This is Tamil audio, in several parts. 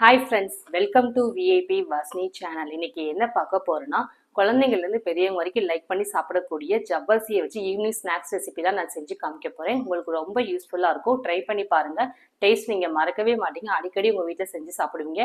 Hi friends, welcome to VIP வாஸ்னி சேனல். இன்னைக்கு என்ன பார்க்க போறோம்னா, குழந்தைங்கள்லேருந்து பெரியவங்க வரைக்கும் லைக் பண்ணி சாப்பிடக்கூடிய ஜவ்வரிசியை வச்சு ஈவினிங் ஸ்நாக்ஸ் ரெசிபி தான் நான் செஞ்சு காமிக்க போகிறேன். உங்களுக்கு ரொம்ப யூஸ்ஃபுல்லாக இருக்கும். ட்ரை பண்ணி பாருங்கள். டேஸ்ட் நீங்கள் மறக்கவே மாட்டீங்க. அடிக்கடி உங்கள் வீட்டில் செஞ்சு சாப்பிடுவீங்க.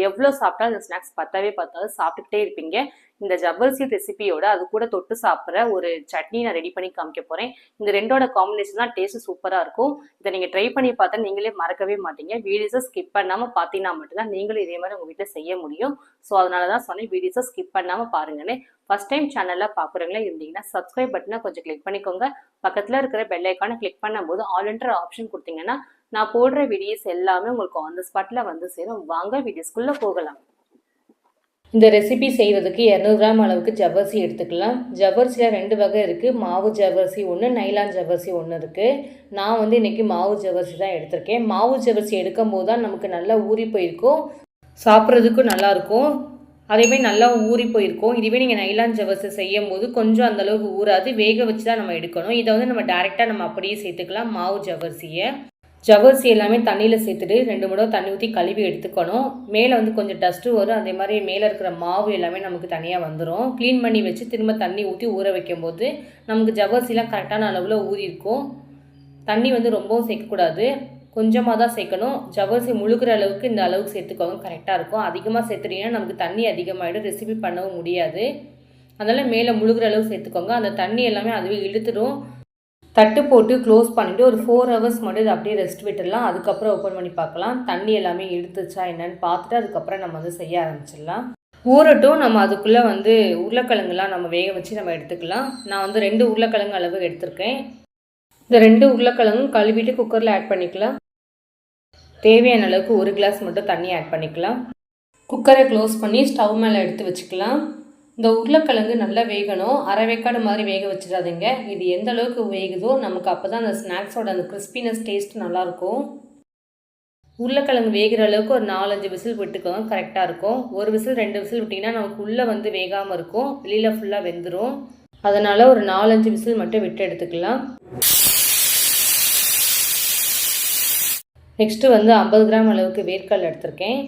எவ்வளோ சாப்பிட்டாலும் இந்த ஸ்நாக்ஸ் பத்தாவே பத்தாது, சாப்பிட்டுக்கிட்டே இருப்பீங்க. இந்த ஜவ்வரிசி ரெசிபியோட அது கூட தொட்டு சாப்பிட்ற ஒரு சட்னி நான் ரெடி பண்ணி காமிக்க போகிறேன். இந்த ரெண்டோட காம்பினேஷன் தான் டேஸ்ட் சூப்பராக இருக்கும். இதை நீங்கள் ட்ரை பண்ணி பார்த்தா நீங்களே மறக்கவே மாட்டீங்க. வீடியோஸை ஸ்கிப் பண்ணாமல் பார்த்தீங்கன்னா மட்டும்தான் நீங்களும் இதே மாதிரி உங்கள் வீட்டில் செய்ய முடியும். ஸோ அதனால தான் சொன்னேன், வீடியோஸை ஸ்கிப் பண்ணாமல் பாருங்கன்னு. ஃபர்ஸ்ட் டைம் சேனலில் பார்க்குறவங்களா இருந்தீங்கன்னா சப்ஸ்கிரைப் பட்டனை கொஞ்சம் கிளிக் பண்ணிக்கோங்க. பக்கத்தில் இருக்கிற பெல் ஐக்கானை கிளிக் பண்ணும்போது ஆல்ன்ற ஆப்ஷன் கொடுத்தீங்கன்னா நான் போடுற வீடியோஸ் எல்லாமே உங்களுக்கு ஆன் த ஸ்பாட்டில் வந்து சேரும். வாங்க வீடியோஸ்குள்ளே போகலாம். இந்த ரெசிபி செய்கிறதுக்கு 200 கிராம் அளவுக்கு ஜவ்வரிசி எடுத்துக்கலாம். ஜவ்வரிசியில் 2 வகை இருக்குது. மாவு ஜவ்வரிசி ஒன்று, நைலான் ஜவ்வரிசி ஒன்று இருக்குது. நான் வந்து இன்றைக்கி மாவு ஜவ்வரிசி தான் எடுத்திருக்கேன். மாவு ஜவ்வரிசி எடுக்கும் போது தான் நமக்கு நல்லா ஊறி போயிருக்கும், சாப்பிட்றதுக்கும் நல்லாயிருக்கும். அதேமாதிரி நல்லா ஊறி போயிருக்கும். இதுவே நீங்கள் நைலான் ஜவ்வரிசி செய்யும் போது கொஞ்சம் அந்தளவுக்கு ஊறாது, வேக வச்சு தான் நம்ம எடுக்கணும். இதை வந்து நம்ம டேரெக்டாக நம்ம அப்படியே சேர்த்துக்கலாம். மாவு ஜவ்வரிசி எல்லாமே தண்ணியில் சேர்த்துட்டு 2 முறை தண்ணி ஊற்றி கழுவி எடுத்துக்கணும். மேலே வந்து கொஞ்சம் டஸ்ட்டு வரும். அதே மாதிரி மேலே இருக்கிற மாவு எல்லாமே நமக்கு தனியாக வந்துடும். க்ளீன் பண்ணி வச்சு திரும்ப தண்ணி ஊற்றி ஊற வைக்கும்போது நமக்கு ஜவ்வரிசிலாம் கரெக்டான அளவில் ஊறி இருக்கும். தண்ணி வந்து ரொம்பவும் சேர்க்கக்கூடாது, கொஞ்சமாக தான் சேர்க்கணும். ஜவ்வரிசி முழுகிற அளவுக்கு இந்த அளவுக்கு சேர்த்துக்கோங்க, கரெக்டாக இருக்கும். அதிகமாக சேர்த்துட்டீங்கன்னா நமக்கு தண்ணி அதிகமாகிடும், ரெசிபி பண்ணவும் முடியாது. அதனால் மேலே முழுகிற அளவு சேர்த்துக்கோங்க. அந்த தண்ணி எல்லாமே அதுவே இழுத்துடும். தட்டு போட்டு க்ளோஸ் பண்ணிவிட்டு ஒரு 4 ஹவர்ஸ் மட்டும் இதை அப்படியே ரெஸ்ட் விட்டுடலாம். அதுக்கப்புறம் ஓப்பன் பண்ணி பார்க்கலாம். தண்ணி எல்லாமே இழுத்துச்சா என்னன்னு பார்த்துட்டு அதுக்கப்புறம் நம்ம வந்து செய்ய ஆரம்பிச்சிடலாம். ஊறட்டும். நம்ம அதுக்குள்ளே வந்து உருளைக்கிழங்குலாம் நம்ம வேக வச்சு நம்ம எடுத்துக்கலாம். நான் வந்து 2 உருளைக்கிழங்கு அளவு எடுத்திருக்கேன். இந்த 2 உருளைக்கிழங்கும் கழுவிட்டு குக்கரில் ஆட் பண்ணிக்கலாம். தேவையான அளவுக்கு 1 கிளாஸ் மட்டும் தண்ணி ஆட் பண்ணிக்கலாம். குக்கரை க்ளோஸ் பண்ணி ஸ்டவ் மேலே எடுத்து வச்சுக்கலாம். இந்த உருளைக்கிழங்கு நல்லா வேகணும். அரை வேக்காடு மாதிரி வேக வச்சிடாதீங்க. இது எந்த அளவுக்கு வேகுதோ நமக்கு அப்போ தான் அந்த ஸ்நாக்ஸோட அந்த கிறிஸ்பினஸ் டேஸ்ட் நல்லாயிருக்கும். உருளைக்கிழங்கு வேகிற அளவுக்கு ஒரு 4-5 விசில் விட்டுக்கோங்க, கரெக்டாக இருக்கும். 1 விசில் 2 விசில் விட்டிங்கன்னா நமக்கு உள்ளே வந்து வேகாமல் இருக்கும், வெளியில் ஃபுல்லாக வெந்துடும். அதனால் ஒரு 4-5 விசில் மட்டும் விட்டு எடுத்துக்கலாம். நெக்ஸ்ட்டு வந்து 50 கிராம் அளவுக்கு வேர்க்கடலை எடுத்திருக்கேன்.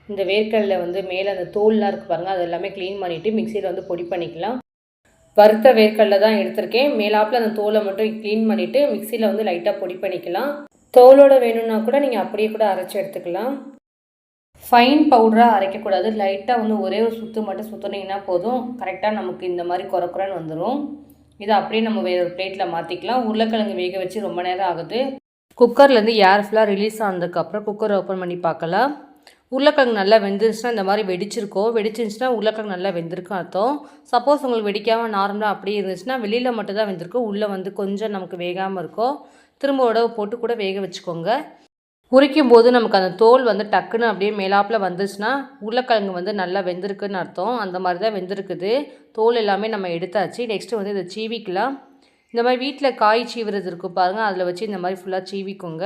இந்த வேர்க்கடலை வந்து மேலே அந்த தோல்லாம் இருக்குது பாருங்கள், அது எல்லாமே க்ளீன் பண்ணிவிட்டு மிக்சியில் வந்து பொடி பண்ணிக்கலாம். வறுத்த வேர்க்கடலை தான் எடுத்திருக்கேன். மேலாப்பில் அந்த தோலை மட்டும் க்ளீன் பண்ணிவிட்டு மிக்சியில் வந்து லைட்டாக பொடி பண்ணிக்கலாம். தோலோடு வேணும்னா கூட நீங்கள் அப்படியே கூட அரைச்சி எடுத்துக்கலாம். ஃபைன் பவுடராக அரைக்கக்கூடாது. லைட்டாக வந்து ஒரே ஒரு சுற்று மட்டும் சுற்றுனீங்கன்னா போதும், கரெக்டாக நமக்கு இந்த மாதிரி குறக்குறன்னு வந்துடும். இதை அப்படியே நம்ம வேறு ஒரு பிளேட்டில் மாற்றிக்கலாம். உருளைக்கிழங்கு வேக வச்சு ரொம்ப நேரம் ஆகுது. குக்கர்லேருந்து ஏர் ஃபுல்லாக ரிலீஸ் ஆனதுக்கப்புறம் குக்கரை ஓப்பன் பண்ணி பார்க்கலாம். உருளைக்கிழங்கு நல்லா வெந்துருச்சுன்னா இந்த மாதிரி வெடிச்சிருந்துச்சுன்னா உருளைக்கிழங்கு நல்லா வெந்திருக்கும் அர்த்தம். சப்போஸ் உங்களுக்கு வெடிக்காமல் நார்மலாக அப்படியே இருந்துச்சுன்னா வெளியில் மட்டும் தான் வெந்திருக்கும், உள்ளே வந்து கொஞ்சம் நமக்கு வேகாமல் இருக்கும். திரும்ப உடவு போட்டு கூட வேக வச்சுக்கோங்க. உரிக்கும் போது நமக்கு அந்த தோல் வந்து டக்குன்னு அப்படியே மேலாப்பில் வந்துச்சுன்னா உருளைக்கிழங்கு வந்து நல்லா வெந்திருக்குன்னு அர்த்தம். அந்த மாதிரி தான் வெந்திருக்குது. தோல் எல்லாமே நம்ம எடுத்தாச்சு. நெக்ஸ்ட்டு வந்து இதை சீவிக்கலாம். இந்த மாதிரி வீட்டில் காய் சீவுறது இருக்கும் பாருங்கள், அதில் வச்சு இந்த மாதிரி ஃபுல்லாக சீவிக்கோங்க.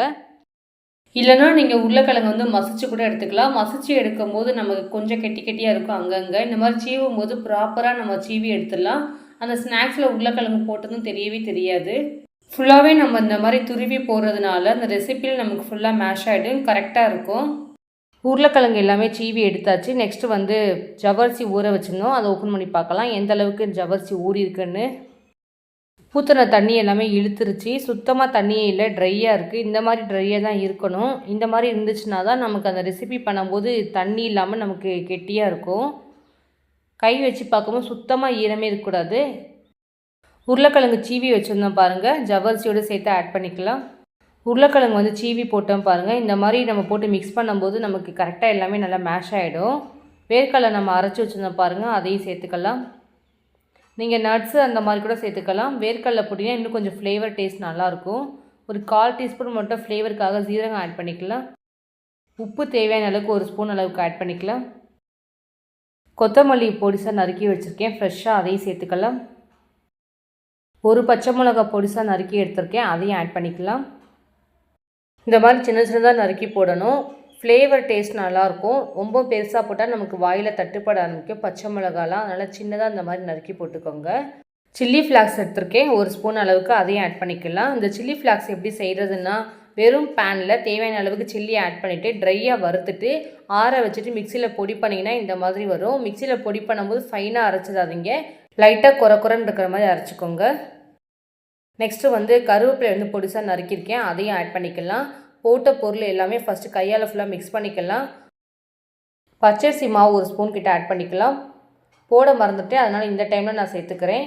இல்லைனா நீங்கள் உருளைக்கிழங்கு வந்து மசிச்சு கூட எடுத்துக்கலாம். மசிச்சு எடுக்கும் போது நமக்கு கொஞ்சம் கெட்டியாக இருக்கும் அங்கங்கே. இந்த மாதிரி சீவும் போது ப்ராப்பராக நம்ம சீவி எடுத்துடலாம். அந்த ஸ்நாக்ஸில் உருளைக்கிழங்கு போட்டதும் தெரியவே தெரியாது. ஃபுல்லாகவே நம்ம இந்த மாதிரி துருவி போடுறதுனால அந்த ரெசிபியில் நமக்கு ஃபுல்லாக மேஷ் ஆகிடும், கரெக்டாக இருக்கும். உருளைக்கிழங்கு எல்லாமே சீவி எடுத்தாச்சு. நெக்ஸ்ட்டு வந்து ஜவ்வரிசி ஊற வச்சுருந்தோம், அதை ஓப்பன் பண்ணி பார்க்கலாம் எந்த அளவுக்கு ஜவ்வரிசி ஊறி இருக்குன்னு. ஊற்றின தண்ணி எல்லாமே இழுத்துருச்சு, சுத்தமாக தண்ணியே இல்லை, ட்ரையாக இருக்குது. இந்த மாதிரி ட்ரையாக தான் இருக்கணும். இந்த மாதிரி இருந்துச்சுன்னா தான் நமக்கு அந்த ரெசிபி பண்ணும்போது தண்ணி இல்லாமல் நமக்கு கெட்டியாக இருக்கும். கை வச்சு பார்க்கும்போது சுத்தமாக ஈரமே இருக்கக்கூடாது. உருளைக்கிழங்கு சீவி வச்சுருந்தோம் பாருங்கள், ஜவ்வரிசியோடு சேர்த்து ஆட் பண்ணிக்கலாம். உருளைக்கிழங்கு வந்து சீவி போட்டோம் பாருங்கள். இந்த மாதிரி நம்ம போட்டு மிக்ஸ் பண்ணும்போது நமக்கு கரெக்டாக எல்லாமே நல்லா மேஷ் ஆகிடும். வேர்க்கடலை நம்ம அரைச்சி வச்சுருந்தோம் பாருங்கள், அதையும் சேர்த்துக்கலாம். நீங்கள் நட்ஸு அந்த மாதிரி கூட சேர்த்துக்கலாம். வேர்க்கடலை போட்டிங்கன்னா இன்னும் கொஞ்சம் ஃப்ளேவர் டேஸ்ட் நல்லாயிருக்கும். ஒரு 1/4 டீஸ்பூன் மட்டும் ஃப்ளேவருக்காக ஜீரகம் ஆட் பண்ணிக்கலாம். உப்பு தேவையான அளவுக்கு 1 ஸ்பூன் அளவுக்கு ஆட் பண்ணிக்கலாம். கொத்தமல்லி பொடிசாக நறுக்கி வச்சுருக்கேன், ஃப்ரெஷ்ஷாக அதையும் சேர்த்துக்கலாம். ஒரு பச்சை மிளகா பொடிசாக நறுக்கி எடுத்திருக்கேன், அதையும் ஆட் பண்ணிக்கலாம். இந்த மாதிரி சின்ன சின்னதாக நறுக்கி போடணும். ஃப்ளேவர் டேஸ்ட் நல்லாயிருக்கும். ரொம்ப பெருசாக போட்டால் நமக்கு வாயில் தட்டுப்பட ஆரம்பிக்கும் பச்சை மிளகாலாம். அதனால் சின்னதாக இந்த மாதிரி நறுக்கி போட்டுக்கோங்க. சில்லி ஃப்ளாக்ஸ் எடுத்திருக்கேன், 1 ஸ்பூன் அளவுக்கு, அதையும் ஆட் பண்ணிக்கலாம். இந்த சில்லி ஃப்ளாக்ஸ் எப்படி செய்கிறதுன்னா, வெறும் பேனில் தேவையான அளவுக்கு சில்லி ஆட் பண்ணிவிட்டு ட்ரையாக வறுத்துட்டு ஆற வச்சுட்டு மிக்சியில் பொடி பண்ணிங்கன்னா இந்த மாதிரி வரும். மிக்சியில் பொடி பண்ணும்போது ஃபைனாக அரைச்சிடாதீங்க, லைட்டாக குறன்னு இருக்கிற மாதிரி அரைச்சிக்கோங்க. நெக்ஸ்ட்டு வந்து கருவேப்பிலை வந்து பொடிசாக நறுக்கியிருக்கேன், அதையும் ஆட் பண்ணிக்கலாம். போட்ட பொருள் எல்லாமே ஃபஸ்ட்டு கையால் ஃபுல்லாக மிக்ஸ் பண்ணிக்கலாம். பச்சரிசி மாவு 1 ஸ்பூன் கிட்ட ஆட் பண்ணிக்கலாம். போட மறந்துட்டேன், அதனால் இந்த டைமில் நான் சேர்த்துக்கிறேன்.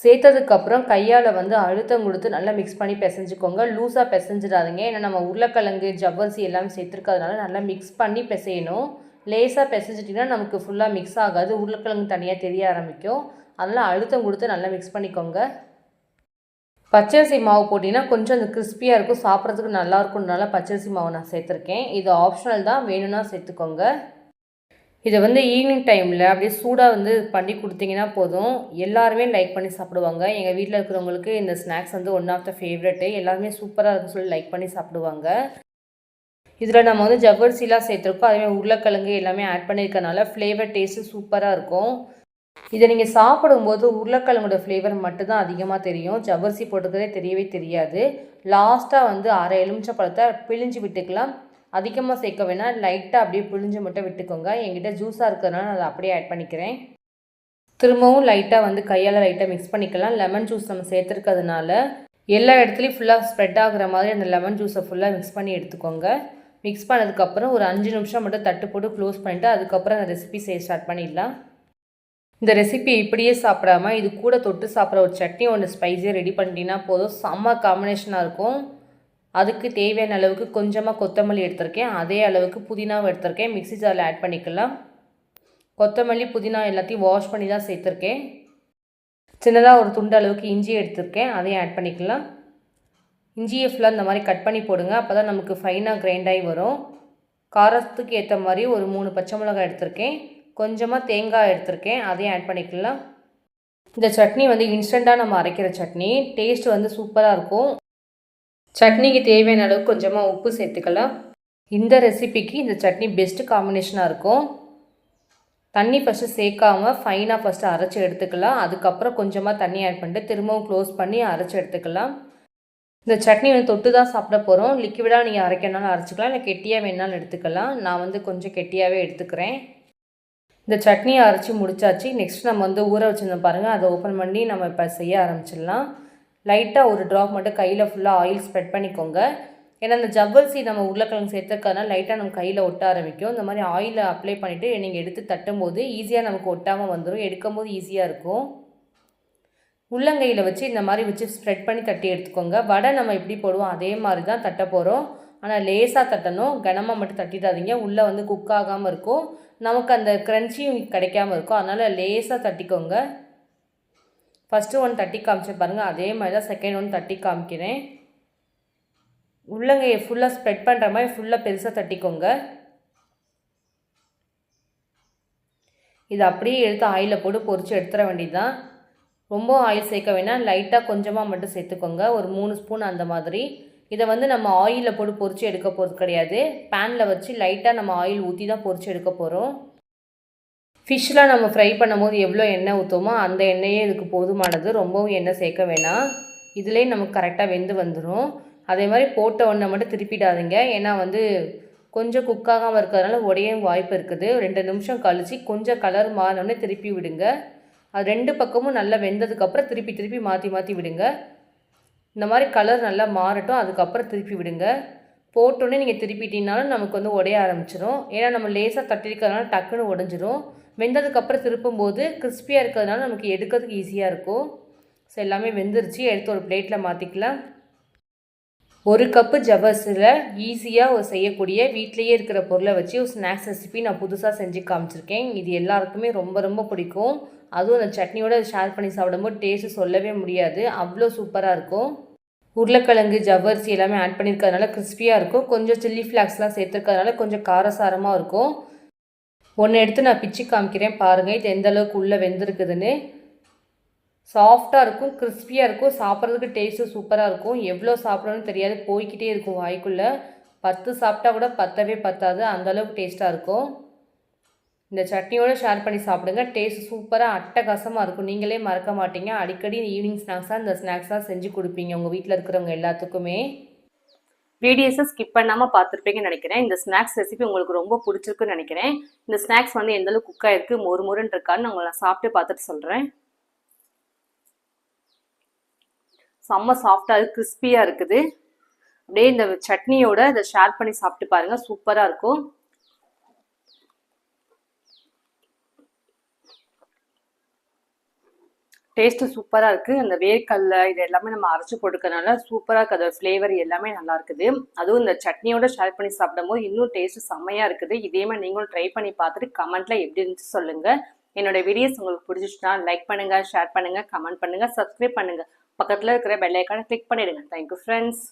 சேர்த்ததுக்கப்புறம் கையால் வந்து அழுத்தம் கொடுத்து நல்லா மிக்ஸ் பண்ணி பிசைஞ்சிக்கோங்க. லூஸாக பிசைஞ்சிடாதீங்க, ஏன்னா நம்ம உருளைக்கிழங்கு ஜவ்வரிசி எல்லாமே சேர்த்துருக்கிறதுனால நல்லா மிக்ஸ் பண்ணி பிசையணும். லேசாக பிசைஞ்சிட்டிங்கன்னா நமக்கு ஃபுல்லாக மிக்ஸ் ஆகாது, உருளைக்கிழங்கு தனியாக தெரிய ஆரம்பிக்கும். அதனால் அழுத்தம் கொடுத்து நல்லா மிக்ஸ் பண்ணிக்கோங்க. பச்சரிசி மாவு போட்டிங்கன்னா கொஞ்சம் அந்த கிறிஸ்பியாக இருக்கும், சாப்பிட்றதுக்கு நல்லாயிருக்கும்னால பச்சரிசி மாவு நான் சேர்த்துருக்கேன். இது ஆப்ஷனல் தான், வேணும்னா சேர்த்துக்கோங்க. இதை வந்து ஈவினிங் டைமில் அப்படியே சூடாக வந்து பண்ணி கொடுத்தீங்கன்னா போதும், எல்லாருமே லைக் பண்ணி சாப்பிடுவாங்க. எங்கள் வீட்டில் இருக்கிறவங்களுக்கு இந்த ஸ்நாக்ஸ் வந்து ஒன் ஆஃப் த ஃபேவரெட்டு, எல்லாருமே சூப்பராக இருக்குன்னு சொல்லி லைக் பண்ணி சாப்பிடுவாங்க. இதில் நம்ம வந்து ஜவ்வரிசிலாம் சேர்த்துருக்கோம், அதேமாதிரி உருளைக்கிழங்கு எல்லாமே ஆட் பண்ணியிருக்கனால ஃப்ளேவர் டேஸ்ட்டு சூப்பராக இருக்கும். இதை நீங்கள் சாப்பிடும்போது உருளைக்கிழங்கோட ஃப்ளேவர் மட்டும்தான் அதிகமாக தெரியும், ஜவ்வரிசி போட்டுக்கிறதே தெரியவே தெரியாது. லாஸ்ட்டாக வந்து அரை எலுமிச்சை பழத்தை பிழிஞ்சு விட்டுக்கலாம். அதிகமாக சேர்க்க வேணால், லைட்டாக அப்படியே பிழிஞ்சு மட்டும் விட்டுக்கோங்க. என்கிட்ட ஜூஸாக இருக்கிறதுனால நான் அதை அப்படியே ஆட் பண்ணிக்கிறேன். திரும்பவும் லைட்டாக வந்து கையால் லைட்டாக மிக்ஸ் பண்ணிக்கலாம். லெமன் ஜூஸ் நம்ம சேர்த்துருக்கிறதுனால எல்லா இடத்துலையும் ஃபுல்லாக ஸ்ப்ரெட் ஆகுற மாதிரி அந்த லெமன் ஜூஸை ஃபுல்லாக மிக்ஸ் பண்ணி எடுத்துக்கோங்க. மிக்ஸ் பண்ணதுக்கப்புறம் ஒரு 5 நிமிஷம் மட்டும் தட்டு போட்டு க்ளோஸ் பண்ணிவிட்டு அதுக்கப்புறம் அந்த ரெசிபி செய்ய ஸ்டார்ட் பண்ணிடலாம். இந்த ரெசிபி இப்படியே சாப்பிடாம இது கூட தொட்டு சாப்பிட்ற ஒரு சட்னி ஒன்று ஸ்பைஸியாக ரெடி பண்ணிட்டீங்கன்னா போதும், செம்ம காம்பினேஷனாக இருக்கும். அதுக்கு தேவையான அளவுக்கு கொஞ்சமாக கொத்தமல்லி எடுத்திருக்கேன், அதே அளவுக்கு புதினாவும் எடுத்திருக்கேன். மிக்ஸி ஜாரில் ஆட் பண்ணிக்கலாம். கொத்தமல்லி புதினா எல்லாத்தையும் வாஷ் பண்ணி தான் சேர்த்துருக்கேன். சின்னதாக ஒரு துண்டு அளவுக்கு இஞ்சி எடுத்திருக்கேன், அதையும் ஆட் பண்ணிக்கலாம். இஞ்சியை ஃபுல்லாக இந்த மாதிரி கட் பண்ணி போடுங்க, அப்போ தான் நமக்கு ஃபைனாக கிரைண்டாகி வரும். காரத்துக்கு ஏற்ற மாதிரி ஒரு 3 பச்சை மிளகாய் எடுத்திருக்கேன், கொஞ்சமாக தேங்காய் எடுத்திருக்கேன், அதையும் ஆட் பண்ணிக்கலாம். இந்த சட்னி வந்து இன்ஸ்டண்ட்டாக நம்ம அரைக்கிற சட்னி, டேஸ்ட் வந்து சூப்பராக இருக்கும். சட்னிக்கு தேவையான அளவுக்கு கொஞ்சமாக உப்பு சேர்த்துக்கலாம். இந்த ரெசிபிக்கு இந்த சட்னி பெஸ்ட்டு காம்பினேஷனாக இருக்கும். தண்ணி ஃபஸ்ட்டு சேர்க்காமல் ஃபைனாக ஃபஸ்ட்டு அரைச்சி எடுத்துக்கலாம். அதுக்கப்புறம் கொஞ்சமாக தண்ணி ஆட் பண்ணிட்டு திரும்பவும் க்ளோஸ் பண்ணி அரைச்சி எடுத்துக்கலாம். இந்த சட்னி வந்து தொட்டு தான் சாப்பிட போகிறோம். லிக்விடாக நீங்கள் அரைக்கனாலும் அரைச்சிக்கலாம், இல்லை கெட்டியாக வேணாலும் எடுத்துக்கலாம். நான் வந்து கொஞ்சம் கெட்டியாகவே எடுத்துக்கிறேன். இந்த சட்னியை அரைச்சி முடிச்சாச்சு. நெக்ஸ்ட் நம்ம வந்து ஊற வச்சுருந்தோம் பாருங்கள், அதை ஓப்பன் பண்ணி நம்ம இப்போ செய்ய ஆரம்பிச்சிடலாம். லைட்டாக ஒரு ட்ராப் மட்டும் கையில் ஃபுல்லாக ஆயில் ஸ்ப்ரெட் பண்ணிக்கோங்க. ஏன்னா இந்த ஜவ்வரிசி நம்ம உருளைக்கிழங்கு சேர்த்துக்கிறதுனால லைட்டாக நம்ம கையில் ஒட்ட ஆரம்பிக்கும். இந்த மாதிரி ஆயிலை அப்ளை பண்ணிவிட்டு நீங்கள் எடுத்து தட்டும்போது ஈஸியாக நமக்கு ஒட்டாமல் வந்துடும், எடுக்கும்போது ஈஸியாக இருக்கும். உள்ளங்கையில் வச்சு இந்த மாதிரி வச்சு ஸ்ப்ரெட் பண்ணி தட்டி எடுத்துக்கோங்க. வடை நம்ம எப்படி போடுவோம் அதே மாதிரி தான் தட்ட போகிறோம், ஆனால் லேசாக தட்டணும், கனமாக மட்டும் தட்டிடாதீங்க, உள்ளே வந்து குக் ஆகாமல் இருக்கும், நமக்கு அந்த க்ரன்ச்சியும் கிடைக்காமல் இருக்கும். அதனால் லேசாக தட்டிக்கோங்க. ஃபஸ்ட்டு ஒன் தட்டி காமிச்சு பாருங்கள், அதே மாதிரி தான் செகண்ட் ஒன் தட்டி காமிக்கிறேன். உள்ளங்கையை ஃபுல்லாக ஸ்ப்ரெட் பண்ணுற மாதிரி ஃபுல்லாக பெருசாக தட்டிக்கோங்க. இதை அப்படியே எடுத்து ஆயிலில் போட்டு பொரித்து எடுத்துட வேண்டியது தான். ரொம்ப ஆயில் சேர்க்க வேணாம், லைட்டாக கொஞ்சமாக மட்டும் சேர்த்துக்கோங்க, ஒரு 3 ஸ்பூன் அந்த மாதிரி. இதை வந்து நம்ம ஆயிலில் போட்டு பொரித்து எடுக்க போகிறது கிடையாது, பேனில் வச்சு லைட்டாக நம்ம ஆயில் ஊற்றி தான் பொரித்து எடுக்க போகிறோம். ஃபிஷ்லாம் நம்ம ஃப்ரை பண்ணும்போது எவ்வளோ எண்ணெய் ஊற்றுமோ அந்த எண்ணெயே இதுக்கு போதுமானது, ரொம்பவும் எண்ணெய் சேர்க்க வேணாம். இதிலே நமக்கு கரெக்டாக வெந்து வந்துடும். அதே மாதிரி போட்ட ஒன்றை மட்டும் திருப்பிடாதீங்க, ஏன்னா வந்து கொஞ்சம் குக்காகாமல் இருக்கிறதுனால உடையும் வாய்ப்பு இருக்குது. 2 நிமிஷம் கழித்து கொஞ்சம் கலர் மாறினோடனே திருப்பி விடுங்க. அது 2 பக்கமும் நல்லா வெந்ததுக்கப்புறம் திருப்பி மாற்றி விடுங்க. இந்த மாதிரி கலர் நல்லா மாறட்டும், அதுக்கப்புறம் திருப்பி விடுங்க. போட்டோன்னே நீங்கள் திருப்பிட்டீங்கனாலும் நமக்கு வந்து உடைய ஆரம்பிச்சிடும், ஏன்னா நம்ம லேசாக தட்டிருக்கிறதுனால டக்குன்னு உடஞ்சிரும். வெந்ததுக்கப்புறம் திருப்பும்போது கிறிஸ்பியாக இருக்கிறதுனால நமக்கு எடுக்கிறதுக்கு ஈஸியாக இருக்கும். ஸோ எல்லாமே வெந்துருச்சு, எடுத்து ஒரு பிளேட்டில் மாற்றிக்கலாம். 1 கப்பு ஜவ்வரிசியில் ஈஸியாக செய்யக்கூடிய வீட்டிலையே இருக்கிற பொருளை வச்சு ஒரு ஸ்நாக்ஸ் ரெசிபி நான் புதுசாக செஞ்சு காமிச்சிருக்கேன். இது எல்லாருக்குமே ரொம்ப ரொம்ப பிடிக்கும். அதுவும் அந்த சட்னியோடு ஷேர் பண்ணி சாப்பிடும்போது டேஸ்ட்டு சொல்லவே முடியாது, அவ்வளோ சூப்பராக இருக்கும். உருளைக்கிழங்கு ஜவ்வரிசி எல்லாமே ஆட் பண்ணியிருக்கிறதுனால கிறிஸ்பியாக இருக்கும், கொஞ்சம் சில்லி ஃப்ளாக்ஸ்லாம் சேர்த்துருக்கிறதுனால கொஞ்சம் காரசாரமாக இருக்கும். ஒன்று எடுத்து நான் பிச்சு காமிக்கிறேன் பாருங்கள், இது எந்த அளவுக்கு உள்ளே வெந்திருக்குதுன்னு. சாஃப்டாக இருக்கும், கிறிஸ்பியாக இருக்கும், சாப்பிட்றதுக்கு டேஸ்ட்டு சூப்பராக இருக்கும். எவ்வளோ சாப்பிட்றோன்னு தெரியாது, போய்கிட்டே இருக்கும் வாய்க்குள்ளே. 10 சாப்பிட்டா கூட பத்தவே பத்தாது, அந்தளவுக்கு டேஸ்ட்டாக இருக்கும். இந்த சட்னியோடு ஷேர் பண்ணி சாப்பிடுங்க, டேஸ்ட் சூப்பராக அட்டகாசமாக இருக்கும். நீங்களே மறக்க மாட்டீங்க. அடிக்கடி ஈவினிங் ஸ்நாக்ஸாக இந்த ஸ்நாக்ஸாக செஞ்சு கொடுப்பீங்க உங்கள் வீட்டில் இருக்கிறவங்க எல்லாத்துக்குமே. வீடியோஸை ஸ்கிப் பண்ணாமல் பார்த்துருப்பீங்கன்னு நினைக்கிறேன். இந்த ஸ்நாக்ஸ் ரெசிபி உங்களுக்கு ரொம்ப பிடிச்சிருக்குன்னு நினைக்கிறேன். இந்த ஸ்நாக்ஸ் வந்து எந்த அளவுக்கு குக் ஆயிருக்கு, மொறு மொறுன்னு இருக்கான்னு உங்களை நான் சாப்பிட்டு பார்த்துட்டு சொல்கிறேன். செம்ம சாஃப்டாக இருக்குது, கிறிஸ்பியாக இருக்குது. அப்படியே இந்த சட்னியோட இதை ஷேர் பண்ணி சாப்பிட்டு பாருங்க, சூப்பராக இருக்கும். டேஸ்ட்டு சூப்பராக இருக்குது. அந்த வேர்க்கடலை இது எல்லாமே நம்ம அரைச்சி போட்டுக்கிறதுனால சூப்பராக இருக்குது. அதோட ஃப்ளேவர் எல்லாமே நல்லா இருக்குது. அதுவும் இந்த சட்னியோட ஷேர் பண்ணி சாப்பிடும்போது இன்னும் டேஸ்ட்டு செம்மையாக இருக்குது. இதே மாதிரி நீங்களும் ட்ரை பண்ணி பார்த்துட்டு கமெண்ட்டில் எப்படி இருந்துச்சு சொல்லுங்கள். என்னோட வீடியோஸ் உங்களுக்கு பிடிச்சிச்சுன்னா லைக் பண்ணுங்கள், ஷேர் பண்ணுங்கள், கமெண்ட் பண்ணுங்கள், சப்ஸ்கிரைப் பண்ணுங்கள். பக்கத்தில் இருக்கிற பெல் ஐக்கானை கிளிக் பண்ணிடுங்க. Thank you friends.